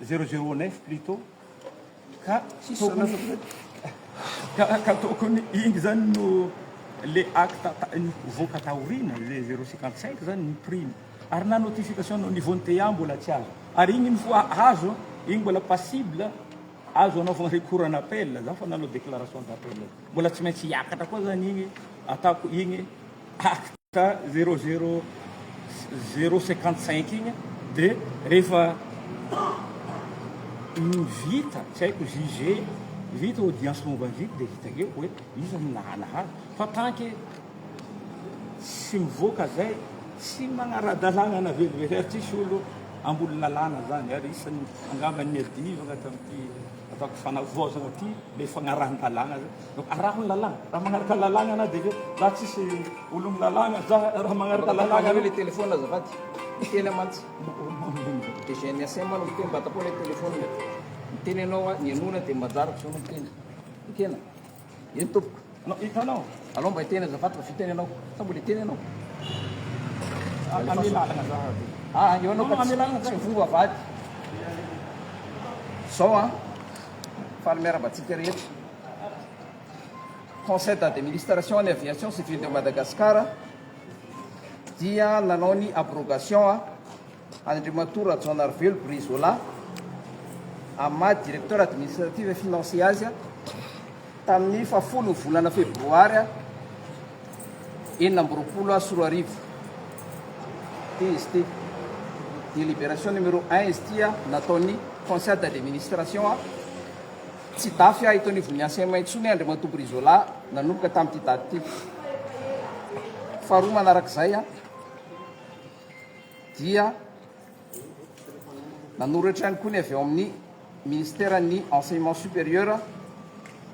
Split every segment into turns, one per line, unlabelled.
009 plutôt ka tokony iny zany no le acte voaka taorina le 055 zany ny prime ary na notification no niveau NTA mbola tsy azo ary igny ny fois azo igny mbola passible azo anaovana recours en appel za fa nanao déclaration d'appel mbola tsy maintsy hiakatra koa zany igny ataoko igny acte 00055 igny de rehefa vita tsy haiko juge vita audience momba vita de vita eo hoe izy minahana hazo fa tant que tsy mivoaka zay tsy magnara-dalàna na velively ary tsisy olo ambony lalàna zany ary isan'ny angambany adivagna tamity ataoko fanavaozana ty le fagnarahan-dalàna zay donc arahony lalàna raha magnaraka lalàna ana de za tsisy olony lalàna za raha magnaraka lalàna
le téléphone azafady miteny amantsy de GNSM no miteny batapo le téléphone miteny anao ny anona de majarako so no miteny ikena eny tompoko
no hitanao
aloha mba hiteny azafady fa fiteny anao sa mbola hiteny anao
amilalagna za
eo anao ka tsy vova vady zao faly miarabantsika rehetra conseil d'administration ny aviation civile de Madagascar dia nanao ny abrogation Andriamatoa Rajaonarivelo Brizola ama directeur administratif et financier azy tamin'ny 10 volana febroary 2024 TST délibération numéro 1 izy tia nataony conseil d'administration tsy dafy itony voniasema intsony Andriamatoa Brizola nanomboka tamin'ity daty ty faharoa manarak'izay dia nanoratra ihany koa ny avy eo amin'ny ministère ny enseignement supérieur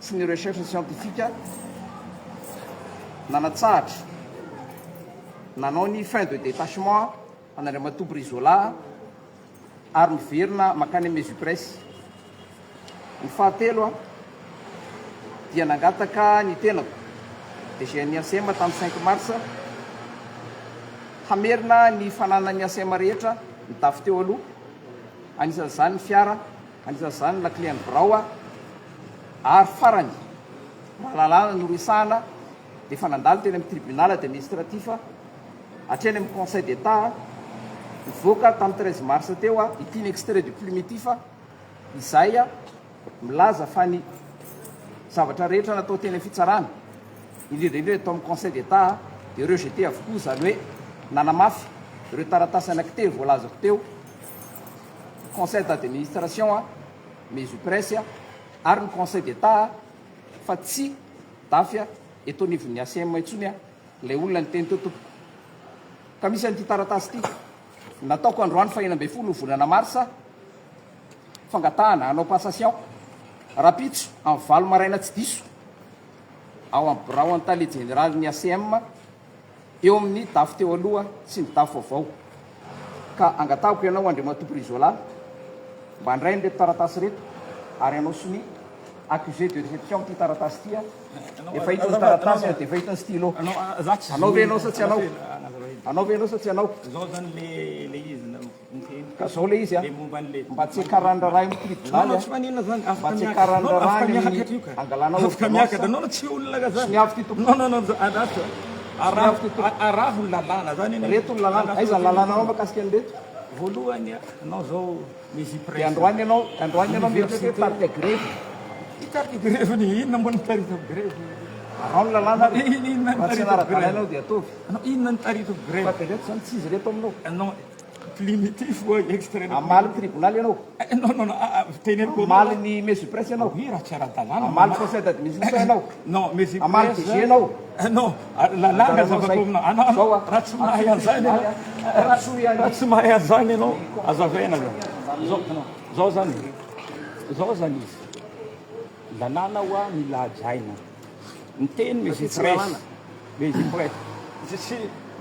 sy ny recherche scientifique nanatsahatra nanao ny fin de détachement an'Andriamatoa Brizola ary miverina makany Mesupresse ny fahatelo dia nangataka ny tenako de GNSM tamin'ny 5 mars hamerina ny fananany asema rehetra mitafy teo aloha anisan'izany ny fiara anisan'izany la client brao ary farany mahalalàna no resahana de fa nandalo teny amin'ny tribunal administratif hatreny amin'ny conseil d'état mivoaka tamin'ny 13 mars teo ity ny extrait du primitif izay milaza fa ny zavatra rehetra natao teny amin'ny fitsarana indrindra atao amin'ny conseil d'état de rejeté avokoa zany hoe nanamafy ireo taratasy anankitelo voalazako teo conseil d'administration Mesupresse ary ny conseil d'état fa tsy dafy eto nivon'ny ACM intsony le olona ny teny teo tompoko ka misy an'ity taratasy ty nataoko androany fa 12 volana marsa fangatahana hanao passation rapitso amin'ny valo maraina tsy diso ao amin'ny birao an-tale général ny ACM eo amin'ny dafy teo aloha sy ny dafy avao ka angatahako ianao Andriamatoa Brizola mba andray ny reto taratasy reto ary anao sy ny accusé de réception ty taratasy ty efa hitany taratasy de efa hitany stylo anao ve anao sa tsy anao anao ve anao sa tsy anao
zao zany le izy
ka zao le izy mba tsy karandra raha amin'ny tribunal
tsy manina zany
mba tsy karandra raha angalanao
afaka miakatra anao tsy olona ka zany
ny avy ty tompo
arahony lalàna zany
reto ny lalàna aiza ny lalàna anao makasika an'reto
voalohany anao zao
de androany ianao mieritraka tarika grevy
tarika grevy ny inona mbona tarika grevy
arao ny lalàna tsy naradalainao de atovy
inona ny tarika grevy
fa de reto zany tsy izy reto aminao
non primitif ou extrait
amaly tribunal ianao
non teneniko
amaly ny Mesupresse ianao
raha tsy ara-dalàna
amaly conseil d'administration ianao
non
amaly DG ianao
non lalàna zavakomina anao raha tsy mahay an'izany raha tsy mahay an'izany ianao azavaina zao zany izy lalàna hoa mila ajaina ny teny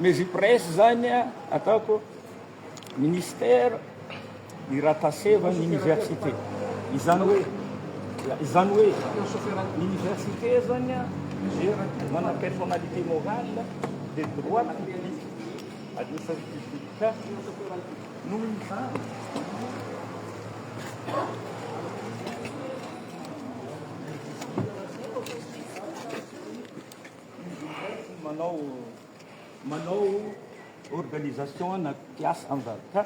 Mesupresse zany ataoko ministère rattaché va l'université izany hoe l'université zany mana personnalité morale de droit public administratif noho manao organisation na piasa amin'izany ka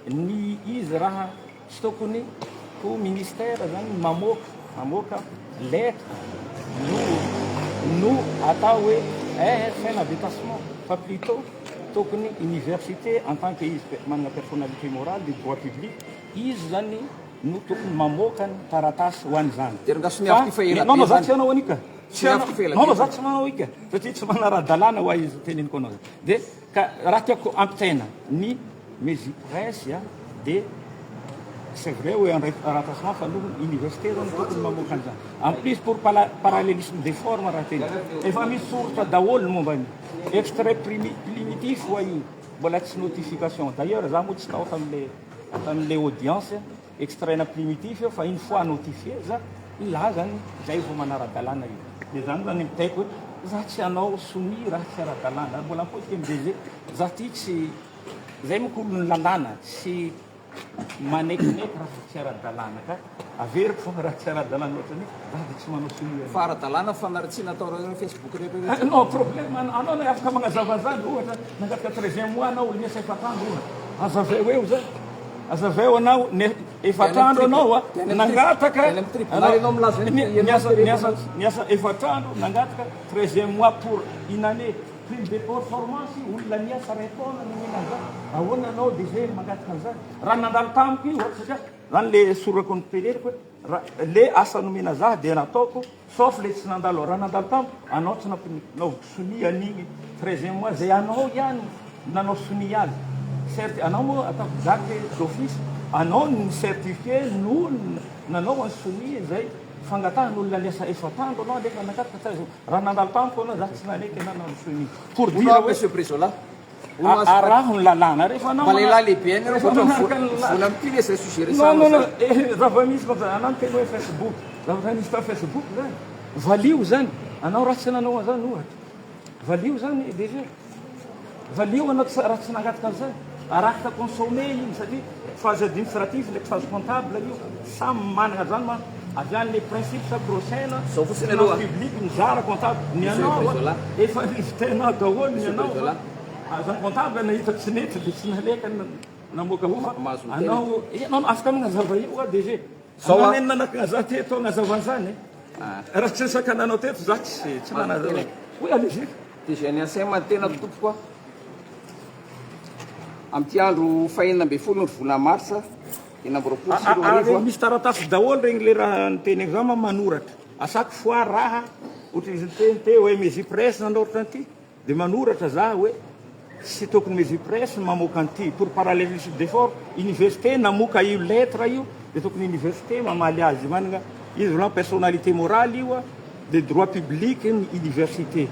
ny izy raha tsy tokony ho ministère zany mamoaka lettre no atao hoe fin d'habitation fa plutôt tokony université en tant que izy manana personnalité morale de droit public izy zany no tokony mamoaka ny taratasy ho an'izany nanao za tsy anao anika nanao za tsy manao ika satria tsy manara-dalàna ho izy teneniko anao dia ka raha tiako ampitaina ny musique presse dia c'est vrai hoe rattachement fa aloha université zany tokony mamoaka an'izany en plus pour parallélisme des formes raha teny efa misy soratra daholo momba ny extrait primitif ho io mbola tsy notification d'ailleurs za moa tsy tao tam'le audience extraina primitif fa une fois notifié za la zany zay vao manara-dalàna io dia zany zany mitaiko hoe za tsy anao soumis raha tsy ara-dalàna mbola mipotika midege za ty tsy zay moko olo ny lalàna tsy manekineky raha tsy ara-dalàna ka averiko fa raha tsy ara-dalàna ohatrany raha dia tsy manao soumis
fa ara-dalàna fanaritsiana atao reo Facebook rehetra
non problème anao na afaka magnazava zany ohatra nangataka 13e mois anao olo miasa efatrandro ohatra azaveo eo zany azaveo anao efatrandro anao nangataka miasa efatrandro nangataka 13e mois pour une année prime de performance olona miasa ray taona nomena an'izany ahoana anao dia zay mangataka an'izany raha nandalo tamiko io satria zany le sorako ny pereriko hoe le asa nomena za dia nataoko sauf le tsy nandalo raha nandalo tamiko anao tsy nampinao soni an'igny 13e mois zay anao ihany nanao soni azy certes anao moa ataoko date d'office anao ny certifié no nanao any soni zay fangatahan'olona niasa efatandro anao alefa nangataka raha nandalo tamiko anao za tsy naneky nanao ny soni pour dire hoe
monsieur Brizola
araho ny lalàna rehefa anao
lehilahy lehibe any vola amity le zay suggéré
non zava-misy anao teny hoe Facebook zava-misy ta Facebook zany valio zany anao raha tsy nanao an'izany ohatra valio zany déjà valio anao raha tsy nangataka an'izany araka consommé iny satria phase administrative ndraiky phase comptable io samy manana zany ma avy any le principe sacro-saint
zao fotsiny aloha
public mizara comptable ny anao efa livitenao daholo ny anao zany comptable nahita tsy nety dia tsy naleka namoaka ho anao afaka magnazava io DG zao neny nanaka za teto agnazava an'izany raha tsy resaka nanao teto za tsy manazava hoe allez-y
DG ny asain tena tompoko koa amty andro fahinina ambe folo ny volana marsa enamborapolo sy roa arivo
misy taratasy daholo regny le raha nyteneko za manoratra à chaque fois raha ohatra izy niteny hoe mesi presse nanoratra an'ity dia manoratra za hoe tsy tokony mesi presse mamoaka an'ity pour parallélisme d'effort université namoaka io lettre io dia tokony université mamaly azy manana izy vola personnalité morale io de droit public ny université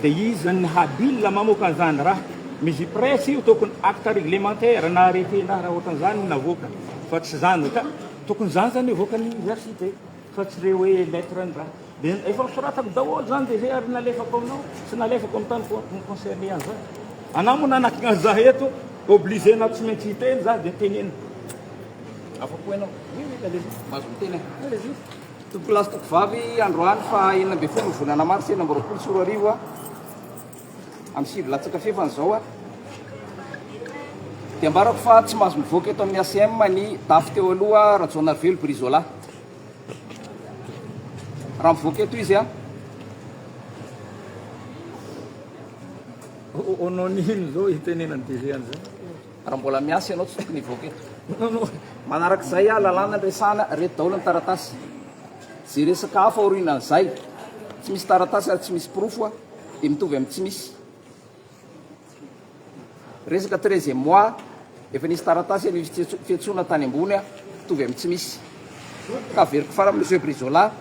dia izy zany habile mamoaka an'izany raha misy presse io tokony acte réglementaire na arrêté na raha ohatran'izany navoaka fa tsy zany ka tokony zany zany avoaka ny université fa tsy re hoe lettre ny raha dia efa soratako daholo zany dia zay ary nalefako aminao tsy nalefako amin'ny tany concerné an'izany anao moa nanakina za eto obligé na tsy maintsy hiteny za dia tenena
afako ianao mazo miteny tompo lasitoko vavy androany fa enina ambe folo volana mars enina amborapolo sy roa arivo amin'ny sivy latsaka fefany zao dia ambarako fa tsy mahazo mivoaka eto amin'ny ACM ny dafy teo aloha Rajonarvelo Brizola raha mivoaka eto izy
onao nino zao hitenenany DG an'izany
raha mbola miasa ianao tsy tokony hivoaka eto manarak'izay lalàna resana reto daholo ny taratasy zay resaka hafa orinan'izay tsy misy taratasy ary tsy misy profo dia mitovy amin'ny tsy misy resaka 13e mois efa nisy taratasy misy fiantsona tany ambony mitovy amin'ny tsy misy ka veriko fara monsieur Brizola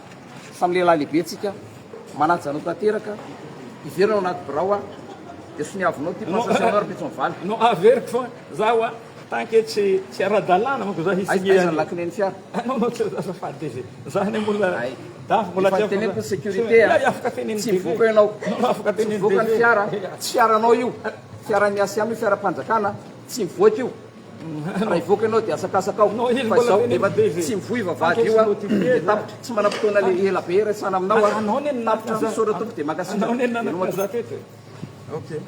samy lehilahy lehibe tsika manajanao tanteraka iverinao anaty birao dia soniavinao ty passation arbitron valy
no averiko fa zaho tant que tsy ara-dalàna manko za
hisigny lakineny fiara
non tsy azafady DG zany mbola dafy mbola
teneniko sécurité
afaka teneny
tsy mivoaka ianao
afaka
tsy
teneny
mivoaka ny fiara tsy fiaranao io fiara miasa amy fiara-panjakana tsy mivoaka io raha hivoaka ianao dia asakasaka ao fa zao efa tsy mivoy vavady io tapitra tsy manam-potoana le ela be resana aminao tapitra misaora tompo dia makasianao
neny nanaka za teto
Ok.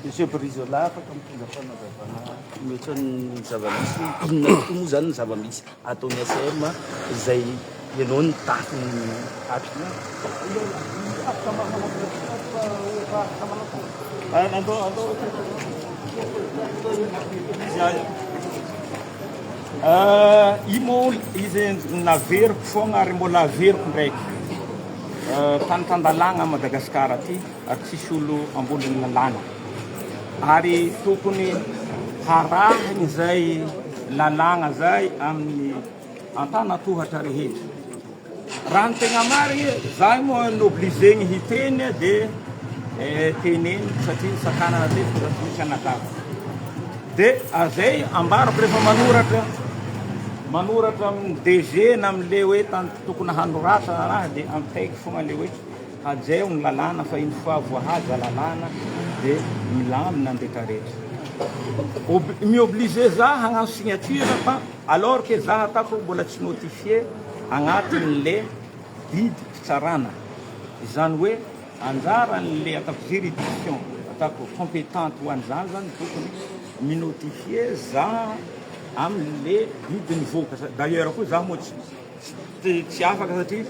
Monsieur Brizola afaka mitondra fanazavana mety ny zava-misy inona tokoa moa zany ny zava-misy ataony ACM izay ianao ny tafiny atony
I moa izy naveriko foagna ary mbola averiko ndraiky tany tandalagna Madagasikara aty ary tsisy olo ambolin'ny lalàna ary tokony harahiny zay lalàna zay amin'ny antanatohatra rehetra raha ny tegna marigny zaho moa nobligegny hiteny dia teneny satria sakanana te fa misy anakavo dia azay ambarako rehefa manoratra amin'ny DG na amin'le hoe tany tokony hanoratra raha dia amitaiky fogna le hoe hajaio ny lalàna fa iny fois voahaza lalàna dia milamina andeha rehetra mioblige za hagnano signature fa alors que za atako mbola tsy notifie agnatin'le bidy fitsarana izany hoe anjaran'le atako juridiction atako compétente ho an'izany zany tokony minotifie za amin'le bidy nivoaka d'ailleurs koa za moa tsy afaka satria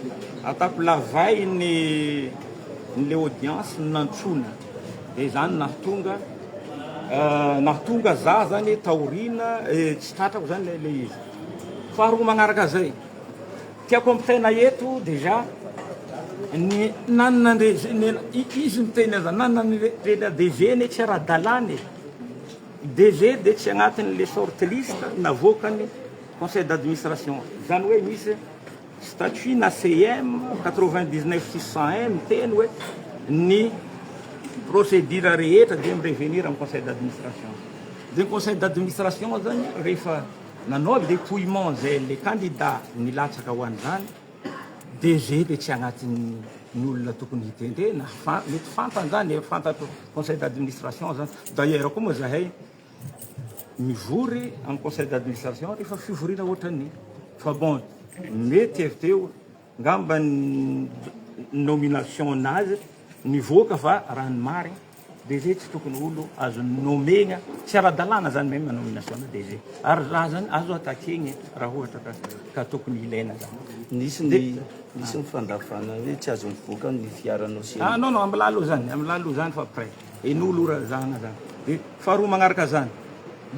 atako lavay ny audience nantsona dia zany nahatonga za zany taorina tsy tratrako zany le izy faharoa magnaraka zay tiako ampitaina eto déjà ny nanana izy miteny aza nanana DG ne tsy ara-dalàny DG dia tsy agnatin'le sorte liste navokany conseil d'administration zany hoe misy statut na CM 99/601 miteny hoe ny procédure rehetra dia mirevenir amin'ny conseil d'administration dia conseil d'administration zany rehefa nanao dépouillement zay le candidat nilatsaka ho an'izany DG dia tsy agnatin'ny olona tokony hitendrena mety fantany zany fantatro conseil d'administration zany d'ailleurs koa moa zahay mivory amin'ny conseil d'administration rehefa fivoriana ohatran'ny fa bon mety avy teo ngamba nomination nazy nivoaka fa raha ny marigny DG tsy tokony olo azo nomegna tsy ara-dalàna zany même nomination na DG ary raha zany azo atakegny raha ohatra ka tokony ilaina zany
nisy ny fandafana hoe tsy azo mivoaka ny fiaranao sy
non amin'ny lalo zany fa après en'olo razana zany dia faharoa magnaraka zany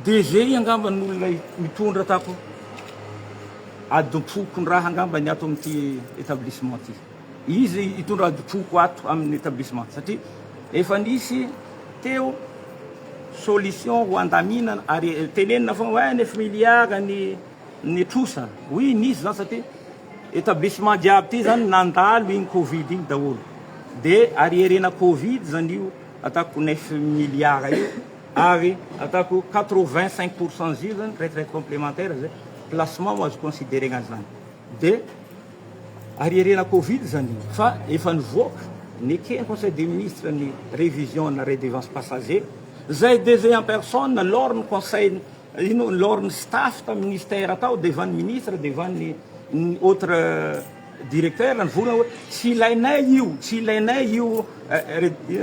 DG angamba ny olona mitondra atako adompoko ny raha angamba ny ato amin'ity établissement ty izy hitondra adompoko ato amin'ny établissement satria efa nisy teo solution ho andaminana ary tenenina fogna 9 milliards ny trosa oui nisy zany satria établissement jiaby ty zany nandalo igny Covid igny daholo dia ariherena Covid zany io atako 9 milliards io ary atako 85% zio zany retraite complémentaire zay placement mo azo considéré azy zany dia ariherena Covid zany io fa efa nivoaka nekeny conseil des ministres ny révision na redevance passager zay DG en personne lors ny conseil lors ny staff tamin'ny ministère tao devant ny ministre devant ny autre directeur ny volana hoe tsy ilainay io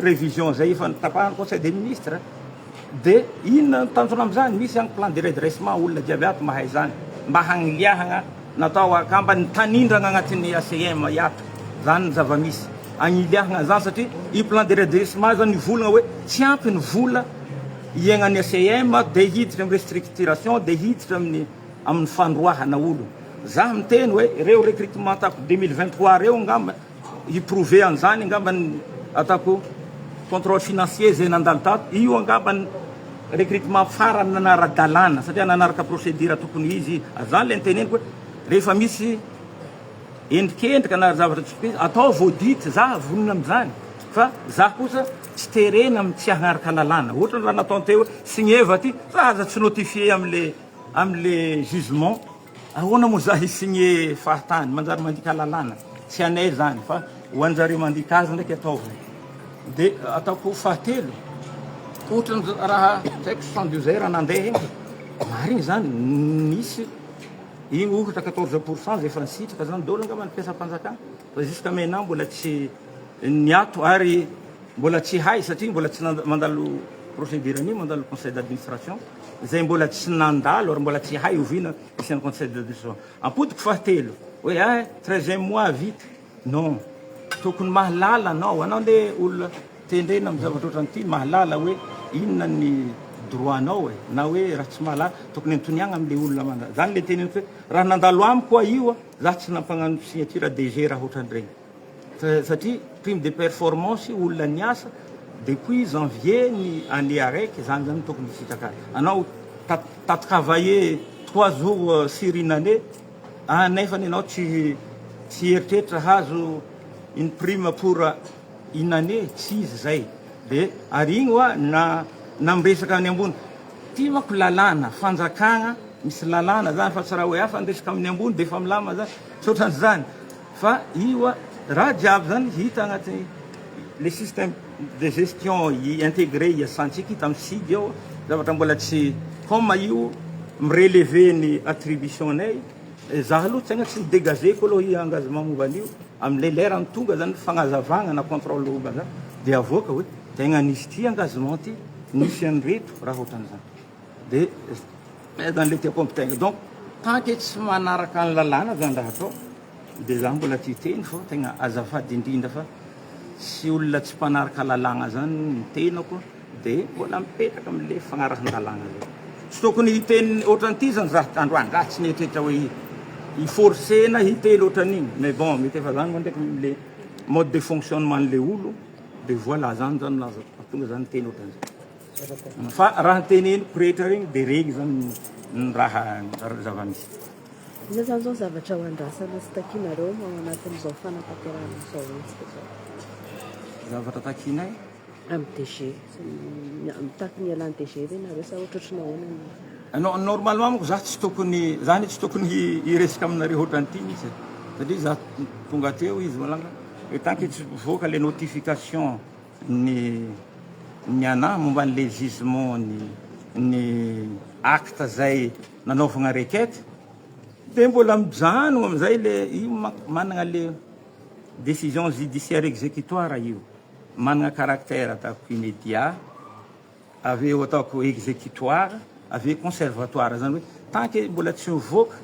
révision zay efa tapahany conseil des ministres dia inona tanjona am'izany misy agny plan de redressement olona jiaby ato mahay zany mba hagniliahagna natao akamba ny tanindrana agnatin'ny ACM iato zany ny zava-misy agniliahagna zany satria i plan de redressement zany volagna hoe tsy ampy ny vola iainan'ny ACM dia hiditra amin'ny restructuration dia hiditra amin'ny fandroahana olo za miteny hoe reo recrutement atako 2023 reo ngamba iprouvé an'izany ngamba atako contrôle financier zay nandalo tato io angamba recrutement farany nanara-dalàna satria nanaraka procédure tokony izy azany le niteneniko hoe rehefa misy endrikendrika na zavatra tsy atao vaudite za vonona am'izany fa za kosa tsy terena amin'ny tsy hagnaraka lalàna ohatra raha nataony teo hoe signeva ty fa aza tsy notifié amin'le jugement ahoana moa za hisigné fahatany manjary mandika lalàna tsy anay zany fa ho anjareo mandika azy ndraiky ataovy dia ataoko fahatelo ohatra raha saiko 72 heures nandeha igny marigny zany nisy igny ohatra 14% zay efa nisitraka zany dolo angamba ny mpiasa-panjakana fa jusqu'à maintenant mbola tsy niato ary mbola tsy hay satria mbola tsy mandalo procédure an'io mandalo conseil d'administration zay mbola tsy nandalo ary mbola tsy hay ovina isan'ny conseil d'administration ampodiko fahatelo hoe 13e mois vita non tokony mahalala anao le olona tendrena amin'ny zavatra ohatran'ity mahalala hoe inona ny droit-nao na hoe raha tsy mahalala tokony antoniagna amin'le olona zany le teneniko hoe raha nandalo amiko io za tsy nampagnano signature DG raha ohatran'ireny satria prime de performance olona niasa depuis janvier ny année araiky zany tokony sitraka anao travailler 3 jours sur une année nefa anao tsy eritreritra hazo une prime pour une année tsy izy zay de ary igny oa na miresaka amin'ny ambony ty mako lalàna fanjakagna misy lalàna zany fa tsy raha hoe fandresaka amin'ny ambony de efa milama zany sotran'izany fa io raha jiaby zany hita agnaty le système de gestion intégré iasantsika hita amin'ny SIG ao zavatra mbola tsy comme io mirelever ny attribution-nay za aloha tsy agna tsy nidégageko aloha engagement momba an'io amin'le lera ny tonga zany fagnazavagna na contrôle momba zany de avoaka hoe tegna nisy ty engagement ty nisy an'reto raha ohatran'izany de zany le tiako ampitegna donc tant que tsy manaraka ny lalàna zany raha atao de za mbola ty teny fa tegna azafady indrindra fa sy olona tsy mpanaraka lalàna zany ny tenako de mbola mipetraka amin'le fagnarahan-dalàna zay tsy tokony hiteny ohatran'ity zany za androany raha tsy nietrehitra hoe iforcé na hiteny ohatran'igny mais bon mety efa zany moa ndraiky le mode de fonctionnement n'le olo de voilà zany tonga zany teny ohatran'izay fa raha teneniko rehetra regny de regny zany ny raha zava-misy
Iza zany zao zavatra ho andrasana sy takinareo ao anatin'izao fanatanterahana izao etsika zao.
Zavatra takinay
Amin'ny DG, mitaky ny alan'ny DG ireny nareo sa ohatrotry nahoana
non normalement moko za tsy tokony zany tsy tokony hiresaka aminareo ohatran'ity mihitsy satria za tonga teo izy malanga hoe tant que tsy voaka le notification ny ana momba an'le jugement ny acte zay nanaovagna requête de mbola mijano amizay le io managna le décision judiciaire exécutoire io managna caractère ataoko immédiat aveo ataoko exécutoire aveo conservatoire zany hoe tant que mbola tsy mivoaka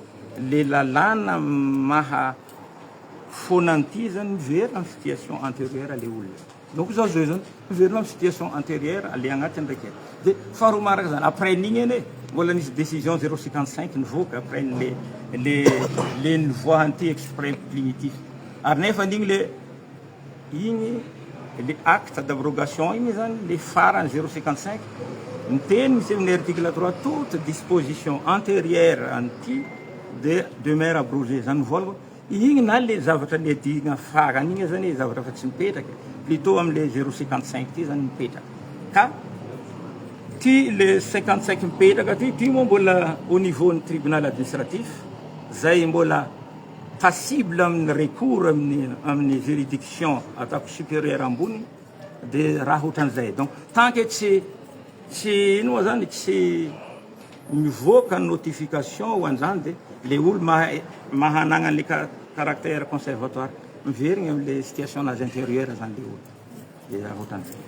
le lalàna maha fonan'ity zany miverina amin'ny situation antérieure le olona donc zao zay zany miverina amin'ny situation antérieure ale agnatin'ny requête de faharoa maraka zany après n'igny ene mbola nisy décision 055 nivoaka après le nivoahan'ity exprès primitif ary nefa n'igny le acte d'abrogation igny zany le farany 055 miteny misy amin'ny article 3 toute disposition antérieure an'ity de demeure abrogée zany voalako igny na le zavatra le adigna farany igny zany zavatra fa tsy mipetraka plutôt am'le 055 ty zany mipetraka ka ty le 55 mipetraka ty moa mbola au niveau ny tribunal administratif zay mbola passible amin'ny recours amin'ny juridiction ataoko supérieure ambony de raha ohatran'izay donc tant que tsy ino moa zany tsy mivoaka ny notification ho an'izany de le olo mahanagna an'le caractère conservatoire miverigny amin'le situation nazy intérieure zany le olo de raha ohatran'izay